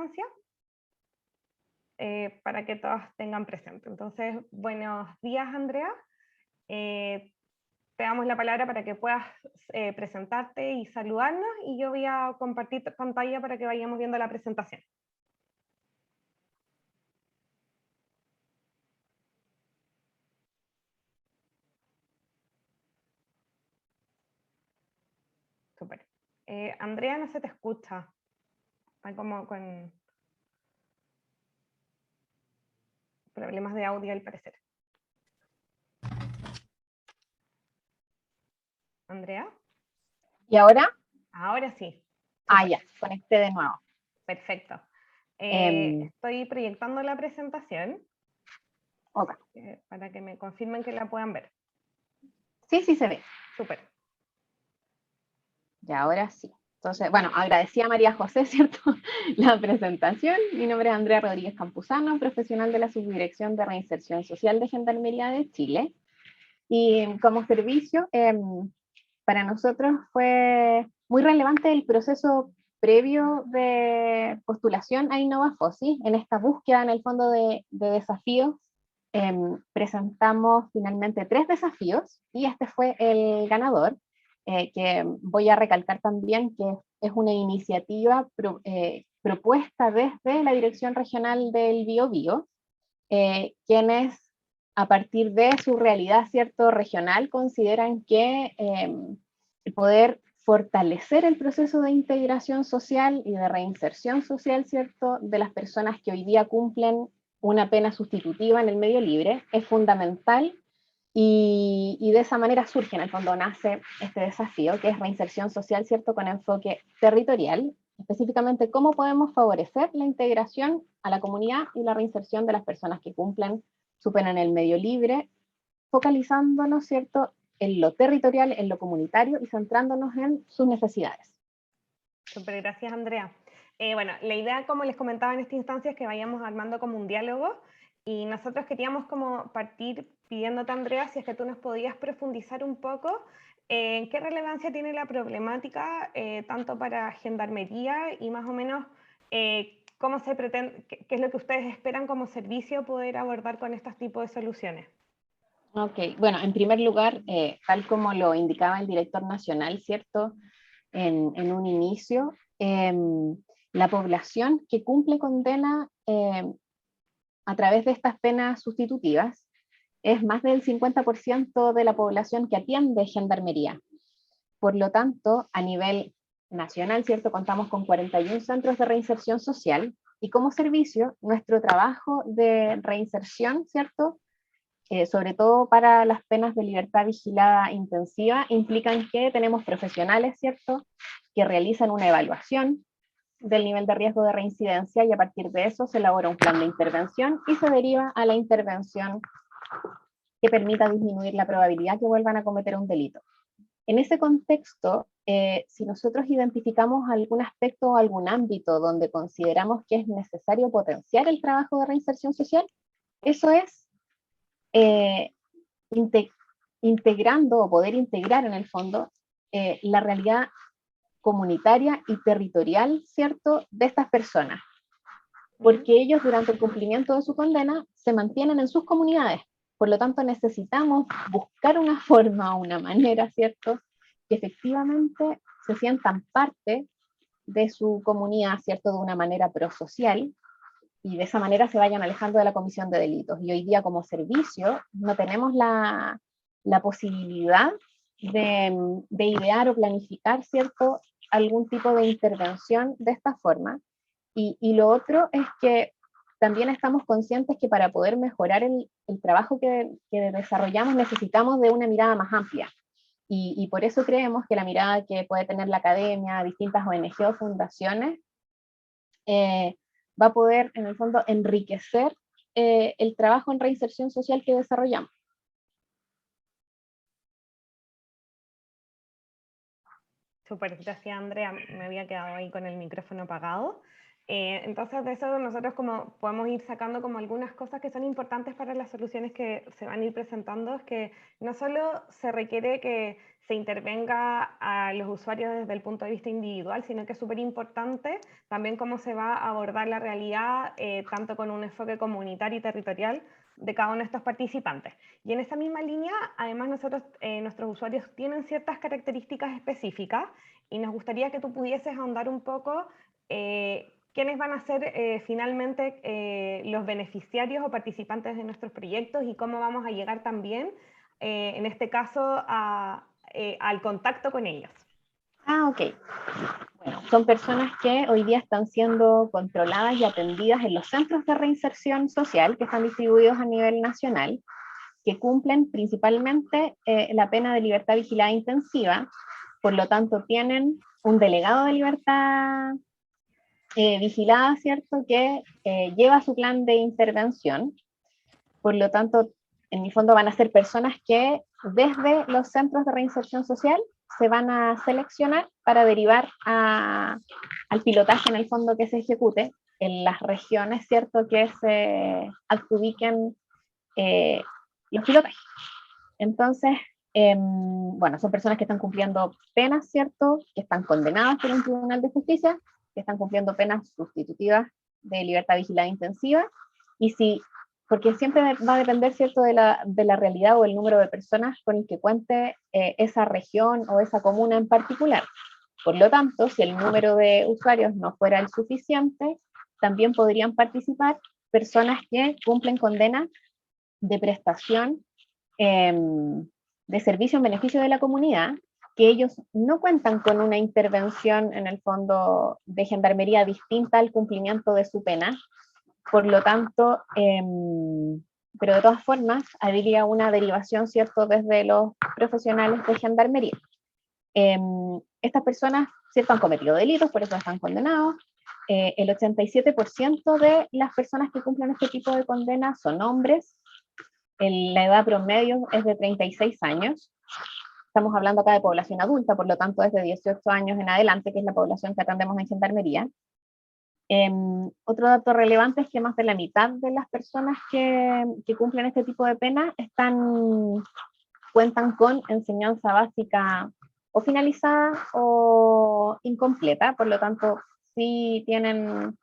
instancia para que todos tengan presente. Entonces, buenos días, Andrea. Te damos la palabra para que puedas presentarte y saludarnos, y yo voy a compartir pantalla para que vayamos viendo la presentación. Súper. Andrea, no se te escucha. Está como con problemas de audio al parecer. Andrea. ¿Y ahora? Ahora sí. Ah, Súper. ya, conecté de nuevo. Perfecto. Em, Estoy proyectando la presentación Ok. para que me confirmen que la puedan ver. Sí, sí se ve. Súper. Y ahora sí. Entonces, bueno, agradecí a María José, ¿cierto? La presentación. Mi nombre es Andrea Rodríguez Campuzano, profesional de la Subdirección de Reinserción Social de Gendarmería de Chile. Y como servicio, para nosotros fue muy relevante el proceso previo de postulación a InnovaFosi. En esta búsqueda, en el fondo, de desafíos, presentamos finalmente 3 desafíos y este fue el ganador, que voy a recalcar también que es una iniciativa propuesta desde la Dirección Regional del Biobío, quienes a partir de su realidad, ¿cierto?, regional, consideran que el poder fortalecer el proceso de integración social y de reinserción social, ¿cierto?, de las personas que hoy día cumplen una pena sustitutiva en el medio libre es fundamental, y de esa manera surge, en el fondo nace este desafío, que es reinserción social, ¿cierto?, con enfoque territorial, específicamente cómo podemos favorecer la integración a la comunidad y la reinserción de las personas que cumplen su pena en el medio libre, focalizándonos, ¿cierto?, en lo territorial, en lo comunitario y centrándonos en sus necesidades. Súper, gracias, Andrea. Bueno, la idea, como les comentaba en esta instancia, es que vayamos armando como un diálogo, y nosotros queríamos como partir pidiéndote, Andrea, si es que tú nos podías profundizar un poco en qué relevancia tiene la problemática, tanto para Gendarmería y más o menos cómo se pretende, qué es lo que ustedes esperan como servicio poder abordar con estos tipos de soluciones. Ok, bueno, en primer lugar, tal como lo indicaba el director nacional, ¿cierto?, en un inicio, la población que cumple condena a través de estas penas sustitutivas es más del 50% de la población que atiende Gendarmería. Por lo tanto, a nivel nacional, ¿cierto?, contamos con 41 centros de reinserción social, y como servicio, nuestro trabajo de reinserción, ¿cierto?, sobre todo para las penas de libertad vigilada intensiva, implican que tenemos profesionales, ¿cierto?, que realizan una evaluación del nivel de riesgo de reincidencia, y a partir de eso se elabora un plan de intervención y se deriva a la intervención que permita disminuir la probabilidad que vuelvan a cometer un delito. En ese contexto, si nosotros identificamos algún aspecto o algún ámbito donde consideramos que es necesario potenciar el trabajo de reinserción social, eso es integrando o poder integrar en el fondo la realidad comunitaria y territorial, ¿cierto?, de estas personas, porque ellos durante el cumplimiento de su condena se mantienen en sus comunidades. Por lo tanto, necesitamos buscar una forma o una manera, ¿cierto?, que efectivamente se sientan parte de su comunidad, ¿cierto?, de una manera prosocial, y de esa manera se vayan alejando de la comisión de delitos. Y hoy día, como servicio, no tenemos la posibilidad de idear o planificar, ¿cierto?, algún tipo de intervención de esta forma. Y lo otro es que también estamos conscientes que para poder mejorar el trabajo que desarrollamos necesitamos de una mirada más amplia. Y por eso creemos que la mirada que puede tener la academia, distintas ONG o fundaciones, va a poder, en el fondo, enriquecer el trabajo en reinserción social que desarrollamos. Súper, gracias, Andrea. Me había quedado ahí con el micrófono apagado. Entonces, de eso nosotros como podemos ir sacando como algunas cosas que son importantes para las soluciones que se van a ir presentando. Es que no solo se requiere que se intervenga a los usuarios desde el punto de vista individual, sino que es súper importante también cómo se va a abordar la realidad, tanto con un enfoque comunitario y territorial de cada uno de estos participantes. Y en esa misma línea, además nuestros usuarios tienen ciertas características específicas y nos gustaría que tú pudieses ahondar un poco quiénes van a ser finalmente los beneficiarios o participantes de nuestros proyectos y cómo vamos a llegar también, en este caso, al contacto con ellos. Ok. Bueno, son personas que hoy día están siendo controladas y atendidas en los centros de reinserción social que están distribuidos a nivel nacional, que cumplen principalmente la pena de libertad vigilada intensiva, por lo tanto tienen un delegado de libertad vigilada, ¿cierto?, que lleva su plan de intervención. Por lo tanto, en mi fondo van a ser personas que desde los centros de reinserción social se van a seleccionar para derivar al pilotaje en el fondo que se ejecute en las regiones, ¿cierto?, que se adjudiquen los pilotajes. Entonces, bueno, son personas que están cumpliendo penas, ¿cierto?, que están condenadas por un tribunal de justicia, que están cumpliendo penas sustitutivas de libertad vigilada intensiva, y si, porque siempre va a depender, ¿cierto?, de la realidad o el número de personas con el que cuente esa región o esa comuna en particular. Por lo tanto, si el número de usuarios no fuera el suficiente, también podrían participar personas que cumplen condena de prestación de servicio en beneficio de la comunidad, que ellos no cuentan con una intervención en el fondo de gendarmería distinta al cumplimiento de su pena. Por lo tanto, pero de todas formas, habría una derivación, ¿cierto?, desde los profesionales de gendarmería. Estas personas, ¿cierto?, han cometido delitos, por eso están condenados. El 87% de las personas que cumplen este tipo de condenas son hombres. La edad promedio es de 36 años. Estamos hablando acá de población adulta, por lo tanto es de 18 años en adelante, que es la población que atendemos en gendarmería. Otro dato relevante es que más de la mitad de las personas que cumplen este tipo de pena cuentan con enseñanza básica o finalizada o incompleta, por lo tanto sí tienen,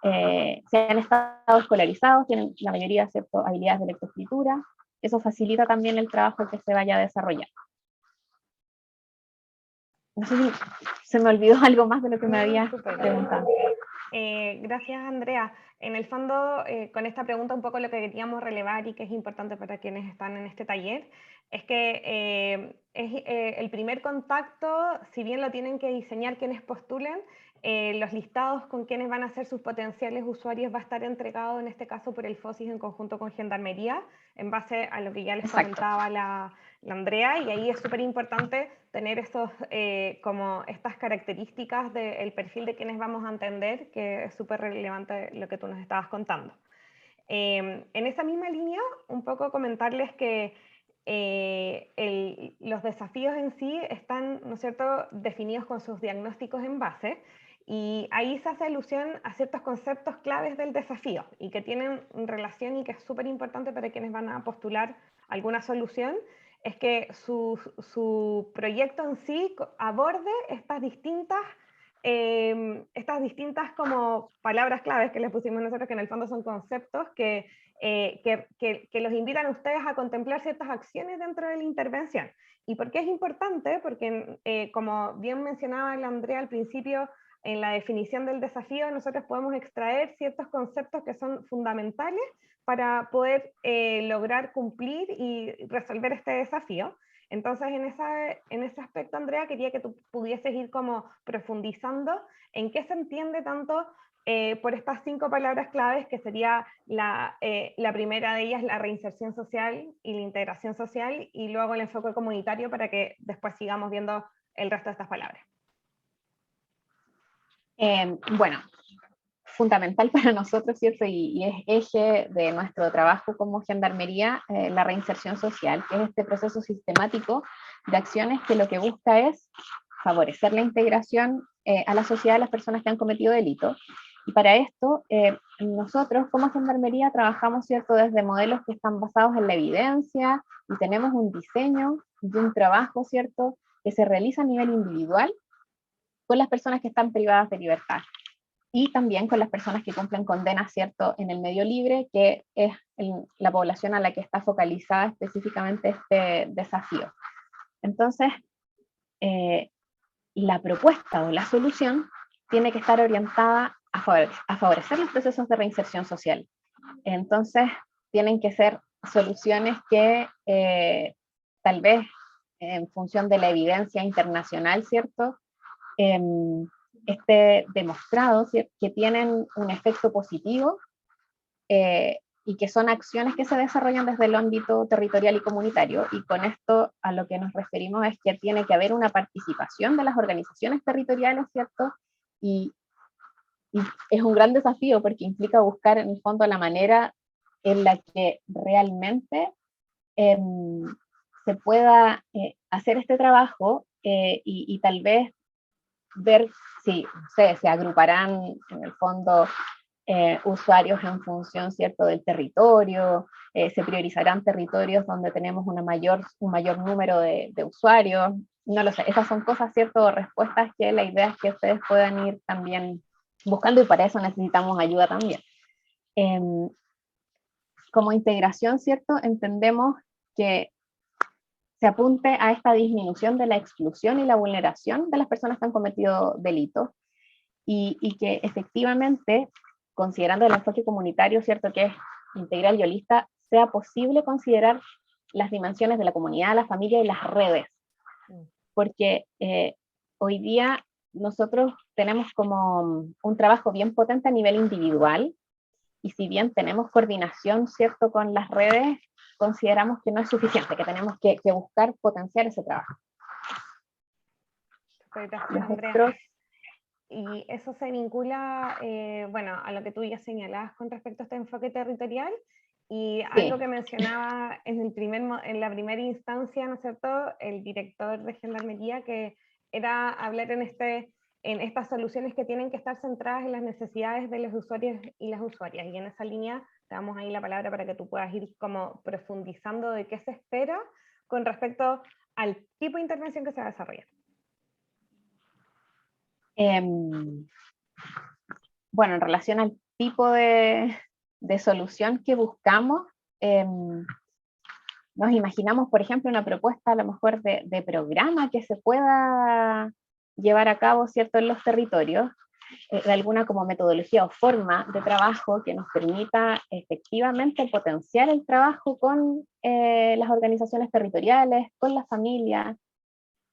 si han estado escolarizados, tienen la mayoría, ¿cierto?, habilidades de lectoescritura. Eso facilita también el trabajo que se vaya a desarrollar. No sé si se me olvidó algo más de lo que me había preguntado. Gracias, Andrea. En el fondo, con esta pregunta un poco lo que queríamos relevar y que es importante para quienes están en este taller, es que el primer contacto, si bien lo tienen que diseñar quienes postulen, los listados con quienes van a ser sus potenciales usuarios va a estar entregado en este caso por el FOSIS en conjunto con Gendarmería, en base a lo que ya les comentaba la Andrea, y ahí es súper importante tener como estas características del perfil de quienes vamos a entender, que es súper relevante lo que tú nos estabas contando. En esa misma línea, un poco comentarles que los desafíos en sí están, ¿no es cierto?, definidos con sus diagnósticos en base, y ahí se hace alusión a ciertos conceptos claves del desafío y que tienen relación y que es súper importante para quienes van a postular alguna solución, es que su proyecto en sí aborde estas distintas como palabras claves que les pusimos nosotros, que en el fondo son conceptos que los invitan a ustedes a contemplar ciertas acciones dentro de la intervención. ¿Y por qué es importante? Porque, como bien mencionaba la Andrea al principio, en la definición del desafío nosotros podemos extraer ciertos conceptos que son fundamentales para poder lograr cumplir y resolver este desafío. Entonces, en ese aspecto, Andrea, quería que tú pudieses ir como profundizando en qué se entiende tanto por estas 5 palabras claves, que sería la primera de ellas, la reinserción social y la integración social, y luego el enfoque comunitario, para que después sigamos viendo el resto de estas palabras. Bueno, fundamental para nosotros, ¿cierto? Y es eje de nuestro trabajo como gendarmería, la reinserción social, que es este proceso sistemático de acciones que lo que busca es favorecer la integración a la sociedad de las personas que han cometido delitos. Y para esto, nosotros como gendarmería trabajamos, ¿cierto?, desde modelos que están basados en la evidencia, y tenemos un diseño de un trabajo, ¿cierto?, que se realiza a nivel individual con las personas que están privadas de libertad y también con las personas que cumplen condenas, ¿cierto?, en el medio libre, que es la población a la que está focalizada específicamente este desafío. Entonces, la propuesta o la solución tiene que estar orientada a favorecer los procesos de reinserción social. Entonces, tienen que ser soluciones que tal vez en función de la evidencia internacional, ¿cierto?, esté demostrado, ¿cierto?, que tienen un efecto positivo y que son acciones que se desarrollan desde el ámbito territorial y comunitario, y con esto a lo que nos referimos es que tiene que haber una participación de las organizaciones territoriales, ¿cierto? Y es un gran desafío porque implica buscar en el fondo la manera en la que realmente se pueda hacer este trabajo y tal vez ver si, no sé, se agruparán en el fondo usuarios en función, ¿cierto?, del territorio, se priorizarán territorios donde tenemos un mayor número de usuarios, no lo sé, esas son cosas, ¿cierto?, respuestas que la idea es que ustedes puedan ir también buscando, y para eso necesitamos ayuda también. Como integración, ¿cierto?, entendemos que se apunte a esta disminución de la exclusión y la vulneración de las personas que han cometido delitos, y que efectivamente, considerando el enfoque comunitario, ¿cierto?, que es integral y holista, sea posible considerar las dimensiones de la comunidad, la familia y las redes. Porque hoy día nosotros tenemos como un trabajo bien potente a nivel individual, y si bien tenemos coordinación, ¿cierto?, con las redes, consideramos que no es suficiente, que tenemos que buscar potenciar ese trabajo. Gracias, Andrea. Y eso se vincula, bueno, a lo que tú ya señalabas con respecto a este enfoque territorial, y Sí. algo que mencionaba en la primera instancia, ¿no es cierto?, el director de Gendarmería, que era hablar en estas soluciones que tienen que estar centradas en las necesidades de los usuarios y las usuarias. Y en esa línea te damos ahí la palabra para que tú puedas ir como profundizando de qué se espera con respecto al tipo de intervención que se va a desarrollar. Bueno, en relación al tipo de solución que buscamos, nos imaginamos, por ejemplo, una propuesta a lo mejor de programa que se pueda llevar a cabo, ¿cierto?, en los territorios, de alguna como metodología o forma de trabajo que nos permita efectivamente potenciar el trabajo con las organizaciones territoriales, con las familias,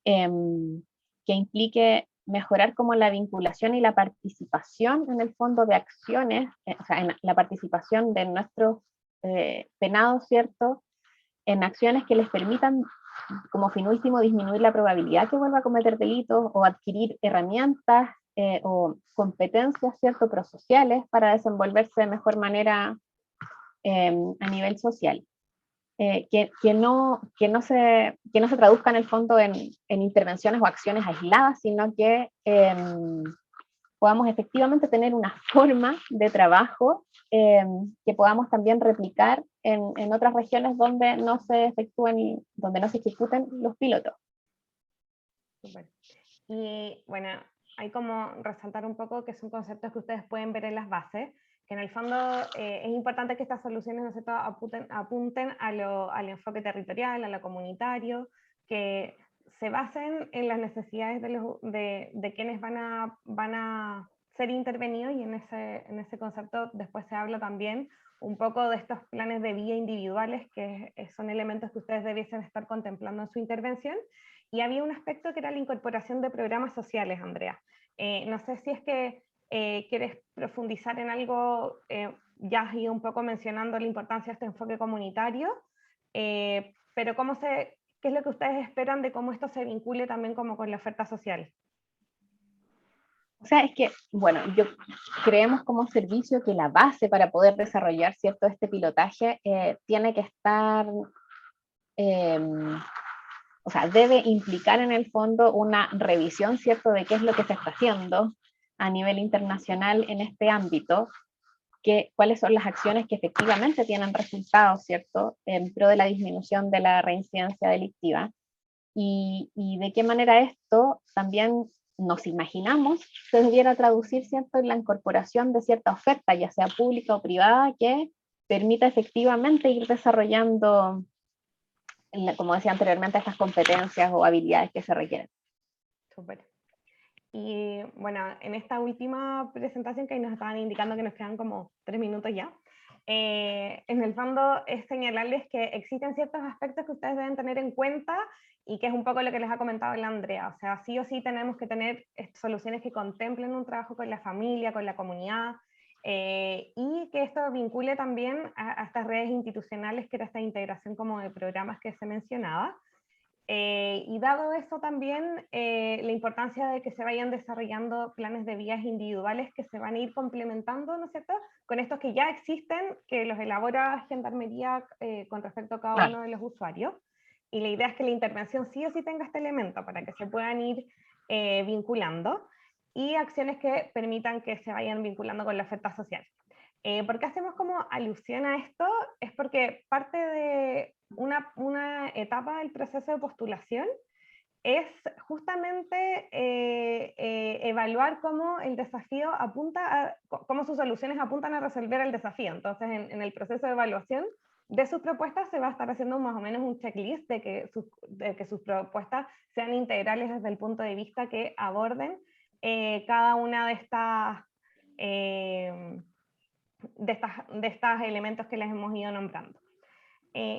que implique mejorar como la vinculación y la participación en el fondo de acciones, o sea, en la participación de nuestros penados, ¿cierto?, en acciones que les permitan como fin último disminuir la probabilidad que vuelva a cometer delitos, o adquirir herramientas o competencias, ¿cierto?, prosociales para desenvolverse de mejor manera a nivel social. Que no se traduzca en el fondo en intervenciones o acciones aisladas, sino que podamos efectivamente tener una forma de trabajo que podamos también replicar en otras regiones donde no se ejecuten los pilotos. Super. Y bueno, hay como resaltar un poco que son conceptos que ustedes pueden ver en las bases, que en el fondo es importante que estas soluciones, ¿no sé, apunten al enfoque territorial, a lo comunitario, que se basen en las necesidades de quienes van a ser intervenidos, y en ese concepto después se habla también un poco de estos planes de vía individuales, que son elementos que ustedes debiesen estar contemplando en su intervención. Y había un aspecto que era la incorporación de programas sociales, Andrea. No sé si es que quieres profundizar en algo, ya has ido un poco mencionando la importancia de este enfoque comunitario, pero ¿qué es lo que ustedes esperan de cómo esto se vincule también como con la oferta social? O sea, es que, bueno, creemos como servicio que la base para poder desarrollar, ¿cierto?, este pilotaje tiene que estar, o sea, debe implicar en el fondo una revisión, ¿cierto?, de qué es lo que se está haciendo a nivel internacional en este ámbito, cuáles son las acciones que efectivamente tienen resultados, ¿cierto?, en pro de la disminución de la reincidencia delictiva, y de qué manera esto también nos imaginamos se debiera traducir, ¿cierto?, en la incorporación de cierta oferta, ya sea pública o privada, que permita efectivamente ir desarrollando, como decía anteriormente, estas competencias o habilidades que se requieren. Súper. Y bueno, en esta última presentación que ahí nos estaban indicando que nos quedan como 3 minutos ya, en el fondo es señalarles que existen ciertos aspectos que ustedes deben tener en cuenta y que es un poco lo que les ha comentado la Andrea. O sea, sí o sí tenemos que tener soluciones que contemplen un trabajo con la familia, con la comunidad, y que esto vincule también a estas redes institucionales, que era esta integración como de programas que se mencionaba. Y dado eso también, la importancia de que se vayan desarrollando planes de vías individuales que se van a ir complementando, ¿no es cierto?, con estos que ya existen, que los elabora Gendarmería con respecto a cada uno de los usuarios. Y la idea es que la intervención sí o sí tenga este elemento para que se puedan ir vinculando, y acciones que permitan que se vayan vinculando con la oferta social. ¿Por qué hacemos como alusión a esto? Es porque parte de una etapa del proceso de postulación es justamente evaluar cómo el desafío cómo sus soluciones apuntan a resolver el desafío. Entonces, en el proceso de evaluación de sus propuestas se va a estar haciendo más o menos un checklist de que sus propuestas sean integrales desde el punto de vista que aborden cada una de estos elementos que les hemos ido nombrando.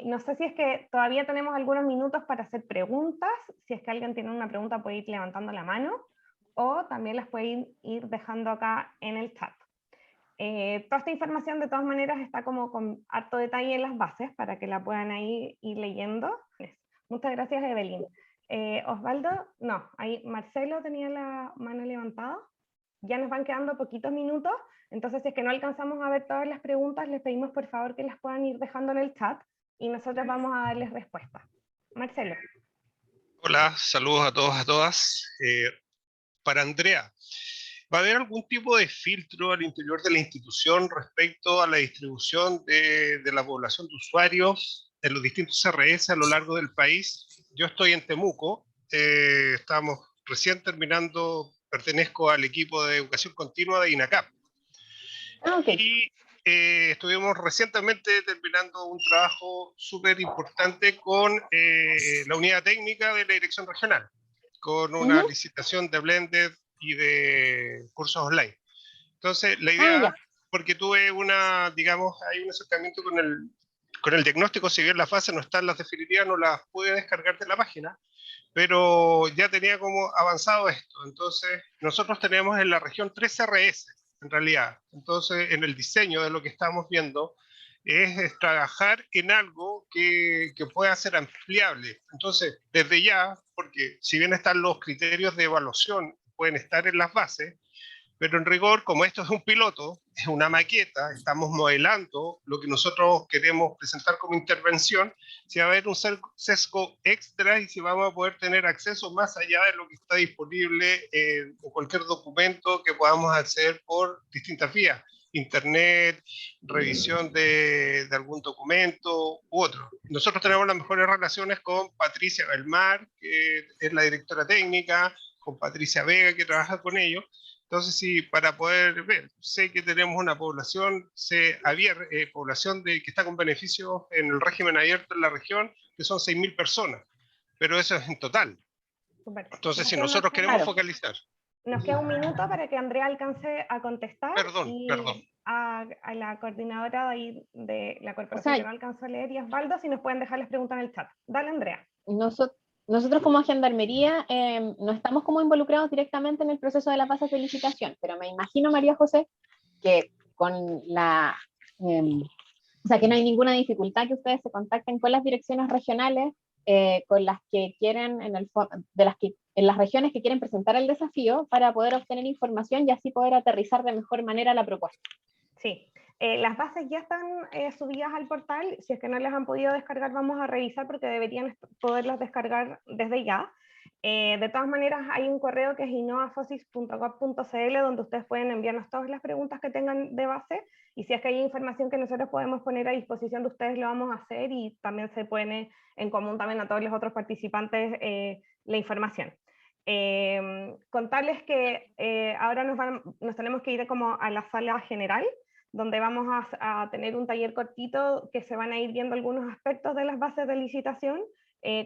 No sé si es que todavía tenemos algunos minutos para hacer preguntas. Si es que alguien tiene una pregunta puede ir levantando la mano, o también las puede ir dejando acá en el chat. Toda esta información de todas maneras está como con harto detalle en las bases para que la puedan ahí ir leyendo. Muchas gracias, Evelyn. Osvaldo, no, ahí Marcelo tenía la mano levantada. Ya nos van quedando poquitos minutos, entonces si es que no alcanzamos a ver todas las preguntas, les pedimos por favor que las puedan ir dejando en el chat y nosotros vamos a darles respuesta. Marcelo. Hola, saludos a todos, a todas. Para Andrea, ¿va a haber algún tipo de filtro al interior de la institución respecto a la distribución de la población de usuarios en los distintos CRS a lo largo del país? Yo estoy en Temuco, estamos recién terminando, pertenezco al equipo de educación continua de INACAP. Okay. Y estuvimos recientemente terminando un trabajo súper importante con la unidad técnica de la dirección regional, con una licitación de blended y de cursos online. Entonces, la idea, porque tuve hay un acercamiento con el diagnóstico, si bien las fases no están las definitivas, no las pude descargar de la página, pero ya tenía como avanzado esto. Entonces, nosotros tenemos en la región 3 CRS, en realidad. Entonces, en el diseño de lo que estamos viendo, es trabajar en algo que pueda ser ampliable. Entonces, desde ya, porque si bien están los criterios de evaluación, pueden estar en las bases, pero en rigor, como esto es un piloto, es una maqueta, estamos modelando lo que nosotros queremos presentar como intervención, si va a haber un sesgo extra y si vamos a poder tener acceso más allá de lo que está disponible en cualquier documento que podamos hacer por distintas vías, internet, revisión de algún documento u otro. Nosotros tenemos las mejores relaciones con Patricia Belmar, que es la directora técnica, con Patricia Vega, que trabaja con ellos. Entonces, sí, para poder ver, sé que tenemos una población, población que está con beneficios en el régimen abierto en la región, que son 6.000 personas, pero eso es en total. Super. Entonces, si nosotros queremos focalizar. Nos queda un minuto para que Andrea alcance a contestar. Perdón. A la coordinadora de, ahí de la corporación que no alcanzó a leer, y Osvaldo, si nos pueden dejar las preguntas en el chat. Dale, Andrea. Nosotros como Gendarmería no estamos como involucrados directamente en el proceso de la fase de licitación, pero me imagino, María José, que con o sea, que no hay ninguna dificultad que ustedes se contacten con las direcciones regionales, con las que quieren, en las regiones que quieren presentar el desafío, para poder obtener información y así poder aterrizar de mejor manera la propuesta. Sí. Las bases ya están subidas al portal. Si es que no las han podido descargar, vamos a revisar porque deberían poderlas descargar desde ya. De todas maneras, hay un correo que es innovafosis.gov.cl donde ustedes pueden enviarnos todas las preguntas que tengan de base, y si es que hay información que nosotros podemos poner a disposición de ustedes, lo vamos a hacer, y también se pone en común también a todos los otros participantes la información. Contarles que ahora nos tenemos que ir como a la sala general, donde vamos a tener un taller cortito que se van a ir viendo algunos aspectos de las bases de licitación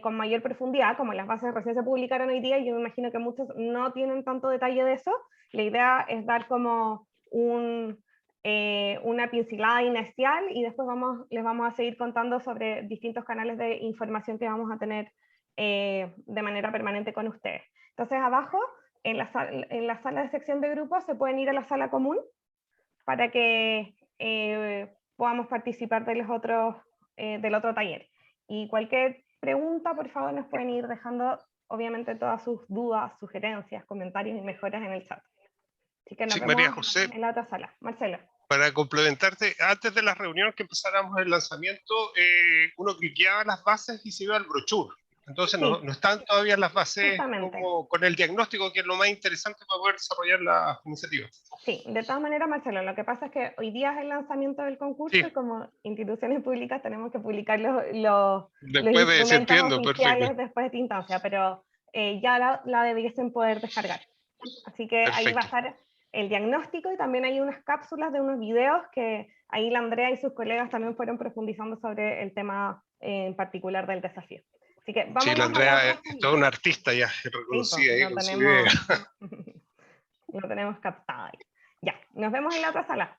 con mayor profundidad. Como las bases recién se publicaron hoy día, yo me imagino que muchos no tienen tanto detalle de eso. La idea es dar como una pincelada inicial, y después les vamos a seguir contando sobre distintos canales de información que vamos a tener de manera permanente con ustedes. Entonces abajo, en la sala de sección de grupos, se pueden ir a la sala común para que podamos participar del otro taller. Y cualquier pregunta, por favor, nos pueden ir dejando, obviamente, todas sus dudas, sugerencias, comentarios y mejoras en el chat. Así que nos vemos María José, en la otra sala. Marcelo. para complementarte, antes de la reunión que empezáramos el lanzamiento, uno cliqueaba las bases y se iba al brochure. Entonces Sí, no están todavía las bases justamente. como con el diagnóstico, que es lo más interesante para poder desarrollar las iniciativas. Sí, de todas maneras, Marcelo, lo que pasa es que hoy día es el lanzamiento del concurso, Sí. y como instituciones públicas tenemos que publicar los Después de ese, instrumentos entiendo, oficiales perfecto. después de esta instancia, pero ya la debiesen poder descargar. Así que ahí va a Perfecto. estar el diagnóstico, y también hay unas cápsulas de unos videos que ahí la Andrea y sus colegas también fueron profundizando sobre el tema en particular del desafío. Así que Sí, la vámonos a la Andrea otra es toda una artista ya, Sí, pues, reconocida ahí lo con su idea. tenemos captado ahí. Ya, nos vemos en la otra sala.